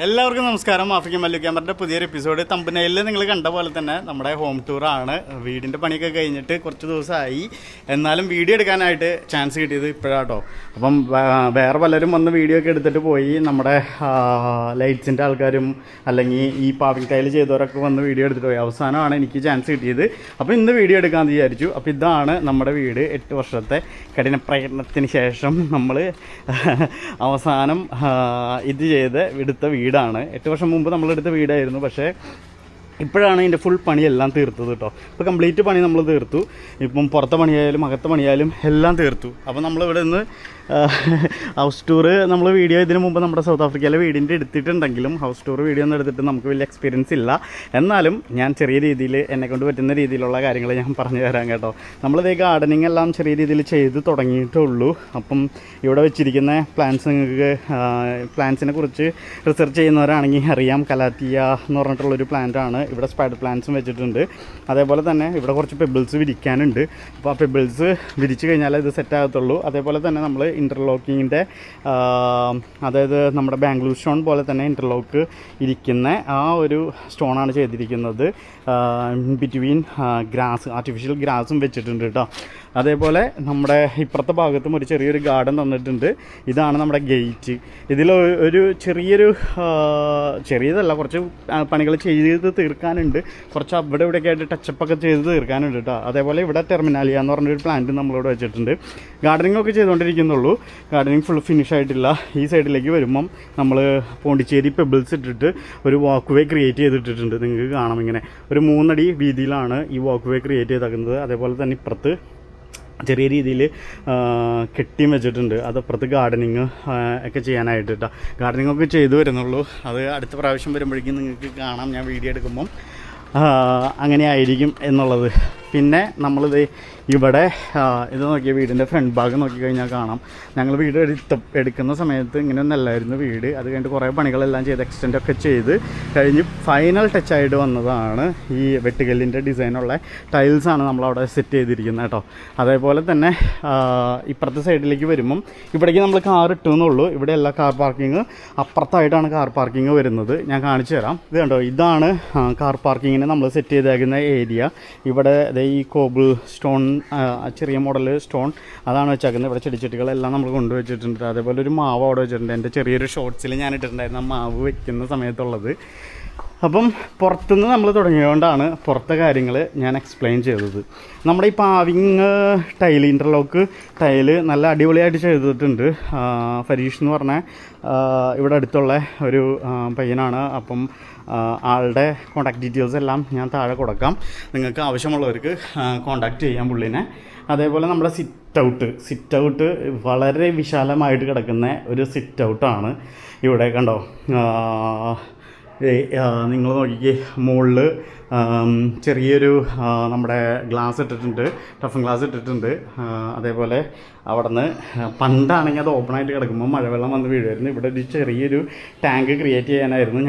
എല്ലാവർക്കും നമസ്കാരം. ആഫ്രിക്കൻ മല്ലു ക്യാമറയുടെ പുതിയൊരു എപ്പിസോഡ്. തമ്പനയിൽ നിങ്ങൾ കണ്ട പോലെ തന്നെ നമ്മുടെ ഹോം ടൂറാണ്. വീടിൻ്റെ പണിയൊക്കെ കഴിഞ്ഞിട്ട് കുറച്ച് ദിവസമായി, എന്നാലും വീഡിയോ എടുക്കാനായിട്ട് ചാൻസ് കിട്ടിയത് ഇപ്പോഴാട്ടോ. അപ്പം വേറെ പലരും വന്ന് വീഡിയോ ഒക്കെ എടുത്തിട്ട് പോയി. നമ്മുടെ ലൈറ്റ്സിൻ്റെ ആൾക്കാരും അല്ലെങ്കിൽ ഈ പാവിങ് ടൈൽ ചെയ്തവരൊക്കെ വന്ന് വീഡിയോ എടുത്തിട്ട് പോയി. അവസാനമാണ് എനിക്ക് ചാൻസ് കിട്ടിയത്. അപ്പോൾ ഇന്ന് വീഡിയോ എടുക്കാമെന്ന് വിചാരിച്ചു. അപ്പോൾ ഇതാണ് നമ്മുടെ വീട്. 8 വർഷത്തെ കഠിന പ്രയത്നത്തിന് ശേഷം നമ്മൾ അവസാനം ഇത് ചെയ്ത് എടുത്ത വീടാണ്. 8 വർഷം മുമ്പ് നമ്മളെടുത്ത വീടായിരുന്നു. പക്ഷേ ഇപ്പോഴാണ് ഇതിൻ്റെ ഫുൾ പണിയെല്ലാം തീർത്തത് കേട്ടോ. ഇപ്പോൾ കംപ്ലീറ്റ് പണി നമ്മൾ തീർത്തു. ഇപ്പം പുറത്തെ പണിയായാലും അകത്തെ പണിയായാലും എല്ലാം തീർത്തു. അപ്പോൾ നമ്മളിവിടെ നിന്ന് ഹൗസ് ടൂർ നമ്മൾ വീഡിയോ ഇതിന് മുമ്പ് നമ്മുടെ സൗത്ത് ആഫ്രിക്കയിലെ വീടിൻ്റെ എടുത്തിട്ടുണ്ടെങ്കിലും ഹൗസ് ടൂർ വീഡിയോ ഒന്നും എടുത്തിട്ട് നമുക്ക് വലിയ എക്സ്പീരിയൻസ് ഇല്ല. എന്നാലും ഞാൻ ചെറിയ രീതിയിൽ എന്നെക്കൊണ്ട് പറ്റുന്ന രീതിയിലുള്ള കാര്യങ്ങൾ ഞാൻ പറഞ്ഞു തരാം കേട്ടോ. നമ്മളിതേ ഗാർഡനിങ് എല്ലാം ചെറിയ രീതിയിൽ ചെയ്ത് തുടങ്ങിയിട്ടുള്ളൂ. അപ്പം ഇവിടെ വെച്ചിരിക്കുന്ന പ്ലാന്റ്സ് നിങ്ങൾക്ക് പ്ലാന്റ്സിനെ കുറിച്ച് റിസർച്ച് ചെയ്യുന്നവരാണെങ്കിൽ അറിയാം. കലാത്തിയ എന്ന് പറഞ്ഞിട്ടുള്ളൊരു പ്ലാന്റാണ്. ഇവിടെ സ്പൈഡർ പ്ലാന്റ്സും വെച്ചിട്ടുണ്ട്. അതേപോലെ തന്നെ ഇവിടെ കുറച്ച് പെബിൾസ് വിരിക്കാനുണ്ട്. അപ്പോൾ ആ പെബിൾസ് വിരിച്ച് കഴിഞ്ഞാൽ ഇത് സെറ്റ് ആകത്തുള്ളൂ. അതേപോലെ തന്നെ നമ്മൾ ഇൻ്റർലോക്കിങ്ങിൻ്റെ അതായത് നമ്മുടെ ബാംഗ്ലൂർ സ്റ്റോൺ പോലെ തന്നെ ഇൻ്റർലോക്ക് ഇരിക്കുന്ന ആ ഒരു സ്റ്റോണാണ് ചെയ്തിരിക്കുന്നത്. ബിറ്റ്വീൻ ഗ്രാസ്, ആർട്ടിഫിഷ്യൽ ഗ്രാസും വെച്ചിട്ടുണ്ട് കേട്ടോ. അതേപോലെ നമ്മുടെ ഇപ്പുറത്തെ ഭാഗത്തും ഒരു ചെറിയൊരു ഗാർഡൻ തന്നിട്ടുണ്ട്. ഇതാണ് നമ്മുടെ ഗേറ്റ്. ഇതിൽ ഒരു ചെറിയതല്ല, കുറച്ച് പണികൾ ചെയ്ത് തീർക്കാനുണ്ട്. കുറച്ച് അവിടെ ഇവിടെയൊക്കെ ആയിട്ട് ടച്ചപ്പൊക്കെ ചെയ്ത് തീർക്കാനുണ്ട് കേട്ടോ. അതേപോലെ ഇവിടെ ടെർമിനാലിയ എന്ന് പറഞ്ഞൊരു പ്ലാന്റ് നമ്മളിവിടെ വെച്ചിട്ടുണ്ട്. ഗാർഡനിങ് ഒക്കെ ചെയ്തുകൊണ്ടിരിക്കുന്നുള്ളൂ. ഗാർഡനിങ് ഫുൾ ഫിനിഷ് ആയിട്ടില്ല. ഈ സൈഡിലേക്ക് വരുമ്പം നമ്മൾ പോണ്ടിച്ചേരി പെബിൾസ് ഇട്ടിട്ട് ഒരു വാക്ക് വേ ക്രിയേറ്റ് ചെയ്തിട്ടിട്ടുണ്ട്. നിങ്ങൾക്ക് കാണാം, ഇങ്ങനെ ഒരു 3 അടി വീതിയിലാണ് ഈ വാക്ക് വേ ക്രിയേറ്റ് ചെയ്തേക്കുന്നത്. അതേപോലെ തന്നെ ഇപ്പുറത്ത് ചെറിയ രീതിയിൽ കെട്ടിയും വെച്ചിട്ടുണ്ട്. അതപ്പുറത്ത് ഗാർഡനിങ് ഒക്കെ ചെയ്യാനായിട്ട് കേട്ടോ. ഗാർഡനിങ് ഒക്കെ ചെയ്തു വരുന്നുള്ളൂ. അത് അടുത്ത പ്രാവശ്യം വരുമ്പോഴേക്കും നിങ്ങൾക്ക് കാണാം, ഞാൻ വീഡിയോ എടുക്കുമ്പം അങ്ങനെ ആയിരിക്കും എന്നുള്ളത്. പിന്നെ നമ്മളിത് ഇവിടെ ഇത് നോക്കിയ വീടിൻ്റെ ഫ്രണ്ട് ഭാഗം നോക്കിക്കഴിഞ്ഞാൽ കാണാം. ഞങ്ങൾ വീട് എടുക്കുന്ന സമയത്ത് ഇങ്ങനെയൊന്നല്ലായിരുന്നു വീട്. അത് കഴിഞ്ഞിട്ട് കുറേ പണികളെല്ലാം ചെയ്ത് എക്സ്റ്റെൻഡൊക്കെ ചെയ്ത് കഴിഞ്ഞ് ഫൈനൽ ടച്ചായിട്ട് വന്നതാണ് ഈ വെട്ടുകല്ലിൻ്റെ ഡിസൈനുള്ള ടൈൽസാണ് നമ്മളവിടെ സെറ്റ് ചെയ്തിരിക്കുന്നത് കേട്ടോ. അതേപോലെ തന്നെ ഇപ്പുറത്തെ സൈഡിലേക്ക് വരുമ്പം ഇവിടേക്ക് നമ്മൾ കാർ ഇട്ടുന്നുള്ളൂ. ഇവിടെ എല്ലാ കാർ പാർക്കിങ് അപ്പുറത്തായിട്ടാണ് കാർ പാർക്കിങ് വരുന്നത്. ഞാൻ കാണിച്ചു തരാം. ഇത് കണ്ടോ, ഇതാണ് കാർ പാർക്കിങ്ങിന് നമ്മൾ സെറ്റ് ചെയ്തേക്കുന്ന ഏരിയ. ഇവിടെ ഈ കോബിൾ സ്റ്റോൺ, ചെറിയ മോഡൽ സ്റ്റോൺ അതാണ് വെച്ചേക്കുന്നത്. ഇവിടെ ചെടിച്ചട്ടികളെല്ലാം നമ്മൾ കൊണ്ടുവച്ചിട്ടുണ്ട്. അതേപോലെ ഒരു മാവ് അവിടെ വെച്ചിട്ടുണ്ട്. എൻ്റെ ചെറിയൊരു ഷോർട്സിൽ ഞാൻ ഇട്ടിട്ടുണ്ടായിരുന്നു ആ മാവ് വയ്ക്കുന്ന സമയത്തുള്ളത്. അപ്പം പുറത്തുനിന്ന് നമ്മൾ തുടങ്ങിയതുകൊണ്ടാണ് പുറത്തെ കാര്യങ്ങൾ ഞാൻ എക്സ്പ്ലെയിൻ ചെയ്തത്. നമ്മുടെ ഈ പാവിങ് ടൈൽ, ഇൻ്റർലോക്ക് ടൈല് നല്ല അടിപൊളിയായിട്ട് ചെയ്തിട്ടുണ്ട്. ഫരീഷ് എന്ന് പറഞ്ഞ ഇവിടെ അടുത്തുള്ള ഒരു പയ്യനാണ്. അപ്പം ആളുടെ കോൺടാക്ട് ഡീറ്റെയിൽസ് എല്ലാം ഞാൻ താഴെ കൊടുക്കാം. നിങ്ങൾക്ക് ആവശ്യമുള്ളവർക്ക് കോൺടാക്റ്റ് ചെയ്യാം പുള്ളിനെ. അതേപോലെ നമ്മുടെ സിറ്റ് ഔട്ട് വളരെ വിശാലമായിട്ട് കിടക്കുന്ന ഒരു സിറ്റ് ഔട്ടാണ് ഇവിടെ. കണ്ടോ, നിങ്ങൾ നോക്കിക്കേ, മുകളിൽ ചെറിയൊരു നമ്മുടെ ഗ്ലാസ് ഇട്ടിട്ടുണ്ട്, ടഫൻ ഗ്ലാസ് ഇട്ടിട്ടുണ്ട്. അതേപോലെ അവിടെ നിന്ന് പണ്ടാണെങ്കിൽ അത് ഓപ്പണായിട്ട് കിടക്കുമ്പോൾ മഴവെള്ളം വന്ന് വീഴുമായിരുന്നു. ഇവിടെ ഒരു ചെറിയൊരു ടാങ്ക് ക്രിയേറ്റ് ചെയ്യാനായിരുന്നു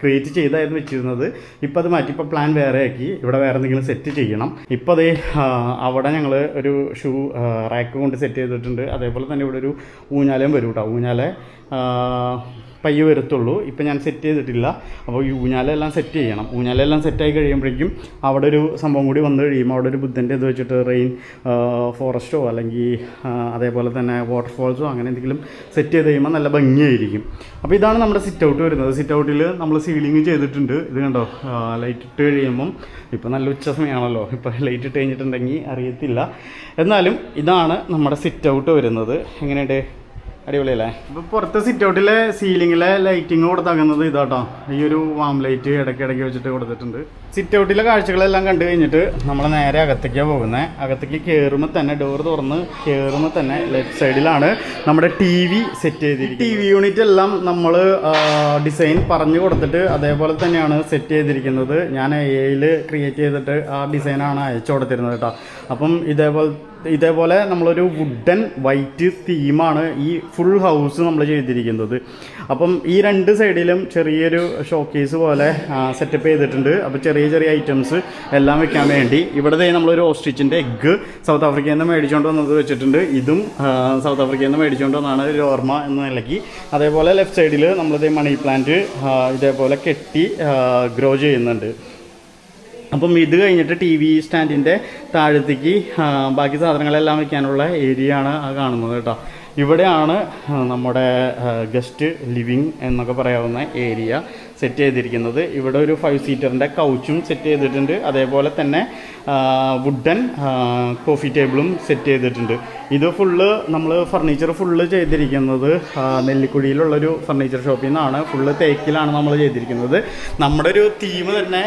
ക്രിയേറ്റ് ചെയ്തായിരുന്നു വെച്ചിരുന്നത്. ഇപ്പോൾ അത് മാറ്റി, ഇപ്പോൾ പ്ലാൻ വേറെ ആക്കി. ഇവിടെ വേറെ എന്തെങ്കിലും സെറ്റ് ചെയ്യണം. ഇപ്പോൾ അതേ അവിടെ ഞങ്ങൾ ഒരു ഷൂ റാക്ക് കൊണ്ട് സെറ്റ് ചെയ്തിട്ടുണ്ട്. അതേപോലെ തന്നെ ഇവിടെ ഒരു ഊഞ്ഞാലയും വരും കേട്ടോ. ഊഞ്ഞാല പയ്യെ വരത്തുള്ളൂ. ഇപ്പം ഞാൻ സെറ്റ് ചെയ്തിട്ടില്ല. അപ്പോൾ ഈ ഊഞ്ഞാലെല്ലാം സെറ്റ് ചെയ്യണം. ഊഞ്ഞാലെല്ലാം സെറ്റായി കഴിയുമ്പോഴേക്കും അവിടെ ഒരു സംഭവം കൂടി വന്നു കഴിയുമ്പോൾ അവിടെ ഒരു ബുദ്ധൻ്റെ ഇത് വെച്ചിട്ട് റെയിൻ ഫോറസ്റ്റോ അല്ലെങ്കിൽ അതേപോലെ തന്നെ വാട്ടർഫോൾസോ അങ്ങനെ എന്തെങ്കിലും സെറ്റ് ചെയ്ത് കഴിയുമ്പോൾ നല്ല ഭംഗിയായിരിക്കും. അപ്പോൾ ഇതാണ് നമ്മുടെ സിറ്റ് ഔട്ട് വരുന്നത്. സിറ്റ് ഔട്ടിൽ നമ്മൾ സീലിംഗ് ചെയ്തിട്ടുണ്ട്. ഇത് കണ്ടോ, ലൈറ്റ് ഇട്ട് കഴിയുമ്പം ഇപ്പോൾ നല്ല ഉച്ച സമയമാണല്ലോ. ഇപ്പോൾ ലൈറ്റ് ഇട്ട് കഴിഞ്ഞിട്ടുണ്ടെങ്കിൽ അറിയത്തില്ല. എന്നാലും ഇതാണ് നമ്മുടെ സിറ്റ് ഔട്ട് വരുന്നത്. എങ്ങനെയുണ്ട്? അടിപൊളിയല്ലേ? ഇപ്പോൾ പുറത്തെ സിറ്റ് ഔട്ടിലെ സീലിങ്ങിലെ ലൈറ്റിങ് കൊടുത്താക്കുന്നത് ഇതാട്ടോ. ഈ ഒരു വാം ലൈറ്റ് ഇടയ്ക്കിടയ്ക്ക് വെച്ചിട്ട് കൊടുത്തിട്ടുണ്ട്. സിറ്റ് ഔട്ടിലെ കാഴ്ചകളെല്ലാം കണ്ടു കഴിഞ്ഞിട്ട് നമ്മൾ നേരെ അകത്തേക്കാണ് പോകുന്നത്. അകത്തേക്ക് കയറുമ്പോൾ തന്നെ ഡോർ തുറന്ന് കയറുമ്പോൾ തന്നെ ലെഫ്റ്റ് സൈഡിലാണ് നമ്മുടെ TV സെറ്റ് ചെയ്തിരിക്കുന്നത്. TV യൂണിറ്റ് എല്ലാം നമ്മൾ ഡിസൈൻ പറഞ്ഞു കൊടുത്തിട്ട് അതേപോലെ തന്നെയാണ് സെറ്റ് ചെയ്തിരിക്കുന്നത്. ഞാൻ AI ക്രിയേറ്റ് ചെയ്തിട്ട് ആ ഡിസൈനാണ് അയച്ചു കൊടുത്തിരുന്നത് കേട്ടോ. അപ്പം ഇതേപോലെ നമ്മളൊരു വുഡൻ വൈറ്റ് തീമാണ് ഈ ഫുൾ ഹൗസ് നമ്മൾ ചെയ്തിരിക്കുന്നത്. അപ്പം ഈ 2 സൈഡിലും ചെറിയൊരു ഷോക്കേസ് പോലെ സെറ്റപ്പ് ചെയ്തിട്ടുണ്ട്. അപ്പോൾ ചെറിയ ചെറിയ ചെറിയ ഐറ്റംസ് എല്ലാം വെക്കാൻ വേണ്ടി. ഇവിടെ നമ്മളൊരു ഓസ്ട്രിച്ചിൻ്റെ എഗ്ഗ് സൗത്ത് ആഫ്രിക്കയിൽ നിന്ന് മേടിച്ചുകൊണ്ട് വന്നത് വെച്ചിട്ടുണ്ട്. ഇതും സൗത്ത് ആഫ്രിക്കയിൽ നിന്ന് മേടിച്ചുകൊണ്ട് വന്നാണ് ഒരു ഓർമ്മ എന്ന നിലയ്ക്ക്. അതേപോലെ ലെഫ്റ്റ് സൈഡിൽ നമ്മളിത് മണി പ്ലാന്റ് ഇതേപോലെ കെട്ടി ഗ്രോ ചെയ്യുന്നുണ്ട്. അപ്പം ഇത് കഴിഞ്ഞിട്ട് ടി വി സ്റ്റാൻഡിൻ്റെ താഴത്തേക്ക് ബാക്കി സാധനങ്ങളെല്ലാം വയ്ക്കാനുള്ള ഏരിയ ആണ് ആ കാണുന്നത് കേട്ടോ. ഇവിടെയാണ് നമ്മുടെ ഗസ്റ്റ് ലിവിങ് എന്നൊക്കെ പറയാവുന്ന ഏരിയ സെറ്റ് ചെയ്തിരിക്കുന്നത്. ഇവിടെ ഒരു 5 സീറ്ററിൻ്റെ കൗച്ചും സെറ്റ് ചെയ്തിട്ടുണ്ട്. അതേപോലെ തന്നെ വുഡൻ കോഫി ടേബിളും സെറ്റ് ചെയ്തിട്ടുണ്ട്. ഇത് ഫുള്ള് നമ്മൾ ഫർണിച്ചർ ഫുള്ള് ചെയ്തിരിക്കുന്നത് നെല്ലിക്കുഴിയിലുള്ളൊരു ഫർണിച്ചർ ഷോപ്പിൽ നിന്നാണ്. ഫുള്ള് തേക്കിലാണ് നമ്മൾ ചെയ്തിരിക്കുന്നത്. നമ്മുടെ ഒരു തീം തന്നെ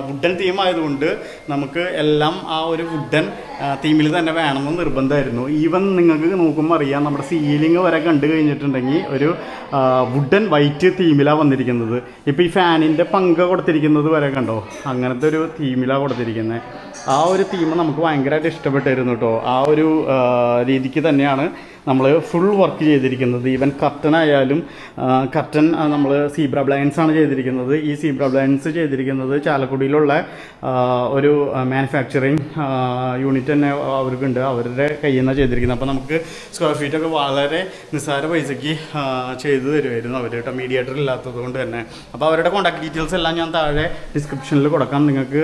വുഡൻ തീം ആയതുകൊണ്ട് നമുക്ക് എല്ലാം ആ ഒരു വുഡൻ തീമിൽ തന്നെ വേണമെന്ന് നിർബന്ധമായിരുന്നു. ഈവൻ നിങ്ങൾക്ക് നോക്കുമ്പോൾ അറിയാം, നമ്മുടെ സീലിംഗ് വരെ കണ്ടു കഴിഞ്ഞിട്ടുണ്ടെങ്കിൽ ഒരു വുഡൻ വൈറ്റ് തീമിലാണ് വന്നിരിക്കുന്നത്. ഇപ്പോൾ ഈ ഫാനിൻ്റെ പങ്ക കൊടുത്തിരിക്കുന്നത് വരെ കണ്ടോ, അങ്ങനത്തെ ഒരു തീമിലാണ് കൊടുത്തിരിക്കുന്നത്. ആ ഒരു തീം നമുക്ക് ഭയങ്കരമായിട്ട് ഇഷ്ടപ്പെട്ടിരുന്നു കേട്ടോ. ആ ഒരു രീതിക്ക് തന്നെയാണ് നമ്മൾ ഫുൾ വർക്ക് ചെയ്തിരിക്കുന്നത്. ഈവൻ കർട്ടൻ ആയാലും കർട്ടൻ നമ്മൾ സീബ്ര ബ്ലൈൻഡ്സ് ആണ് ചെയ്തിരിക്കുന്നത്. ഈ സീബ്ര ബ്ലൈൻഡ്സ് ചെയ്തിരിക്കുന്നത് ചാലക്കുടിയിലുള്ള ഒരു മാനുഫാക്ചറിങ് യൂണിറ്റ് തന്നെ അവർക്കുണ്ട്. അവരുടെ കയ്യിൽ നിന്നാണ് ചെയ്തിരിക്കുന്നത്. അപ്പോൾ നമുക്ക് സ്ക്വയർ ഫീറ്റൊക്കെ വളരെ നിസ്സാര പൈസയ്ക്ക് ചെയ്തു തരുമായിരുന്നു അവർ കേട്ടോ, മീഡിയേറ്റർ ഇല്ലാത്തത് കൊണ്ട് തന്നെ. അപ്പോൾ അവരുടെ കോൺടാക്ട് ഡീറ്റെയിൽസ് എല്ലാം ഞാൻ താഴെ ഡിസ്ക്രിപ്ഷനിൽ കൊടുക്കാം. നിങ്ങൾക്ക്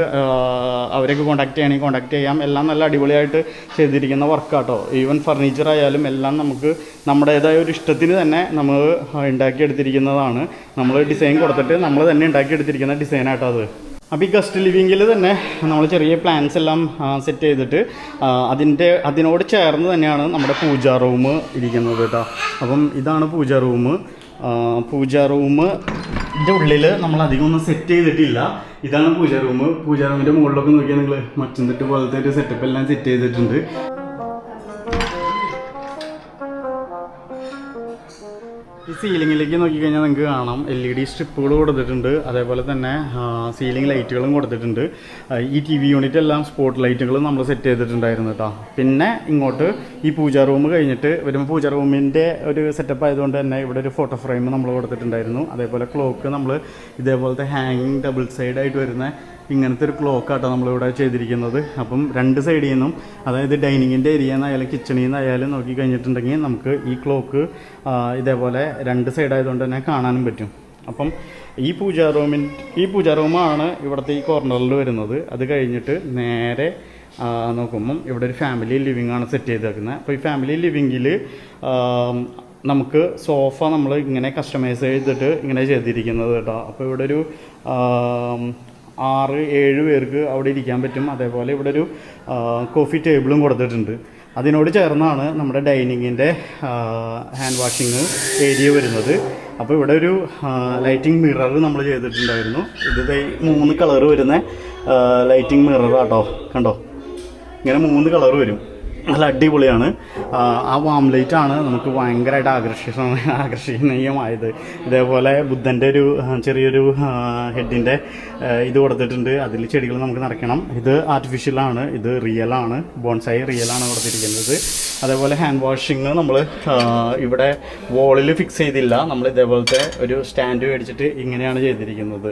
അവരെയൊക്കെ കോൺടാക്ട് ചെയ്യണമെങ്കിൽ കോൺടാക്ട് ചെയ്യാം. എല്ലാം നല്ല അടിപൊളിയായിട്ട് ചെയ്തിരിക്കുന്ന വർക്കാട്ടോ. ഈവൻ ഫർണിച്ചർ ആയാലും എല്ലാം നമുക്ക് നമ്മുടേതായ ഒരു ഇഷ്ടത്തിന് തന്നെ നമ്മൾ ഉണ്ടാക്കിയെടുത്തിരിക്കുന്നതാണ്. നമ്മൾ ഡിസൈൻ കൊടുത്തിട്ട് നമ്മൾ തന്നെ ഉണ്ടാക്കിയെടുത്തിരിക്കുന്ന ഡിസൈനായിട്ടോ അത്. അപ്പോൾ ഈ ഗസ്റ്റ് ലിവിങ്ങിൽ തന്നെ നമ്മൾ ചെറിയ പ്ലാൻസ് എല്ലാം സെറ്റ് ചെയ്തിട്ട് അതിനോട് ചേർന്ന് തന്നെയാണ് നമ്മുടെ പൂജാ റൂം ഇരിക്കുന്നത് കേട്ടോ. അപ്പം ഇതാണ് പൂജാ റൂം. പൂജാ റൂമിൻ്റെ ഉള്ളിൽ നമ്മൾ അധികം ഒന്നും സെറ്റ് ചെയ്തിട്ടില്ല. ഇതാണ് പൂജാ റൂം. പൂജാ റൂമിൻ്റെ മുകളിലൊക്കെ നോക്കിയാൽ നിങ്ങൾ മച്ചന്തിട്ട് പോലത്തെ ഒരു സെറ്റപ്പ് എല്ലാം സെറ്റ് ചെയ്തിട്ടുണ്ട്. ഈ സീലിങ്ങിലേക്ക് നോക്കിക്കഴിഞ്ഞാൽ നിങ്ങൾക്ക് കാണാം LED സ്ട്രിപ്പുകൾ കൊടുത്തിട്ടുണ്ട്. അതേപോലെ തന്നെ സീലിംഗ് ലൈറ്റുകളും കൊടുത്തിട്ടുണ്ട്. ഈ TV യൂണിറ്റ് എല്ലാം സ്പോട്ട് ലൈറ്റുകളും നമ്മൾ സെറ്റ് ചെയ്തിട്ടുണ്ടായിരുന്നു കേട്ടോ. പിന്നെ ഇങ്ങോട്ട് ഈ പൂജാ റൂം കഴിഞ്ഞിട്ട് വരുമ്പോൾ പൂജാ റൂമിൻ്റെ ഒരു സെറ്റപ്പ് ആയതുകൊണ്ട് തന്നെ ഇവിടെ ഒരു ഫോട്ടോ ഫ്രെയിം നമ്മൾ കൊടുത്തിട്ടുണ്ടായിരുന്നു. അതേപോലെ ക്ലോക്ക് നമ്മൾ ഇതേപോലത്തെ ഹാങ്ങിങ് ഡബിൾ സൈഡായിട്ട് വരുന്ന ഇങ്ങനത്തെ ഒരു ക്ലോക്കാട്ടോ നമ്മളിവിടെ ചെയ്തിരിക്കുന്നത്. അപ്പം രണ്ട് സൈഡിൽ നിന്നും, അതായത് ഡൈനിങ്ങിൻ്റെ ഏരിയ എന്നായാലും കിച്ചണിൽ നിന്നായാലും നോക്കി കഴിഞ്ഞിട്ടുണ്ടെങ്കിൽ നമുക്ക് ഈ ക്ലോക്ക് ഇതേപോലെ രണ്ട് സൈഡായതുകൊണ്ട് തന്നെ കാണാനും പറ്റും. അപ്പം ഈ പൂജാ റൂമാണ് ഇവിടുത്തെ ഈ കോർണറിൽ വരുന്നത്. അത് കഴിഞ്ഞിട്ട് നേരെ നോക്കുമ്പം ഇവിടെ ഒരു ഫാമിലി ലിവിങ് ആണ് സെറ്റ് ചെയ്തേക്കുന്നത്. അപ്പോൾ ഈ ഫാമിലി ലിവിങ്ങിൽ നമുക്ക് സോഫ നമ്മൾ ഇങ്ങനെ കസ്റ്റമൈസ് ചെയ്തിട്ട് ഇങ്ങനെ ചെയ്തിരിക്കുന്നത് കേട്ടോ. അപ്പോൾ ഇവിടെ ഒരു 6-7 പേർക്ക് അവിടെ ഇരിക്കാൻ പറ്റും. അതേപോലെ ഇവിടെ ഒരു കോഫി ടേബിളും കൊടുത്തിട്ടുണ്ട്. അതിനോട് ചേർന്നാണ് നമ്മുടെ ഡൈനിങ്ങിൻ്റെ ഹാൻഡ് വാഷിങ് ഏരിയ വരുന്നത്. അപ്പോൾ ഇവിടെ ഒരു ലൈറ്റിംഗ് മിറർ നമ്മൾ ചെയ്തിട്ടുണ്ടായിരുന്നു. ഇത് 3 കളർ വരുന്ന ലൈറ്റിംഗ് മിറർ ആട്ടോ. കണ്ടോ, ഇങ്ങനെ 3 കളർ വരും. നല്ല അടിപൊളിയാണ്. ആ വാം ലൈറ്റാണ് നമുക്ക് ഭയങ്കരമായിട്ട് ആകർഷണീയമായത്. ഇതേപോലെ ബുദ്ധൻ്റെ ഒരു ചെറിയൊരു ഹെഡിൻ്റെ ഇത് കൊടുത്തിട്ടുണ്ട്. അതിൽ ചെടികൾ നമുക്ക് നിറയ്ക്കണം. ഇത് ആർട്ടിഫിഷ്യലാണ്, ഇത് റിയലാണ്, ബോൺസായി റിയലാണ് കൊടുത്തിരിക്കുന്നത്. അതേപോലെ ഹാൻഡ് വാഷിങ് നമ്മൾ ഇവിടെ വോളിൽ ഫിക്സ് ചെയ്തില്ല. നമ്മൾ ഇതേപോലത്തെ ഒരു സ്റ്റാൻഡ് മേടിച്ചിട്ട് ഇങ്ങനെയാണ് ചെയ്തിരിക്കുന്നത്.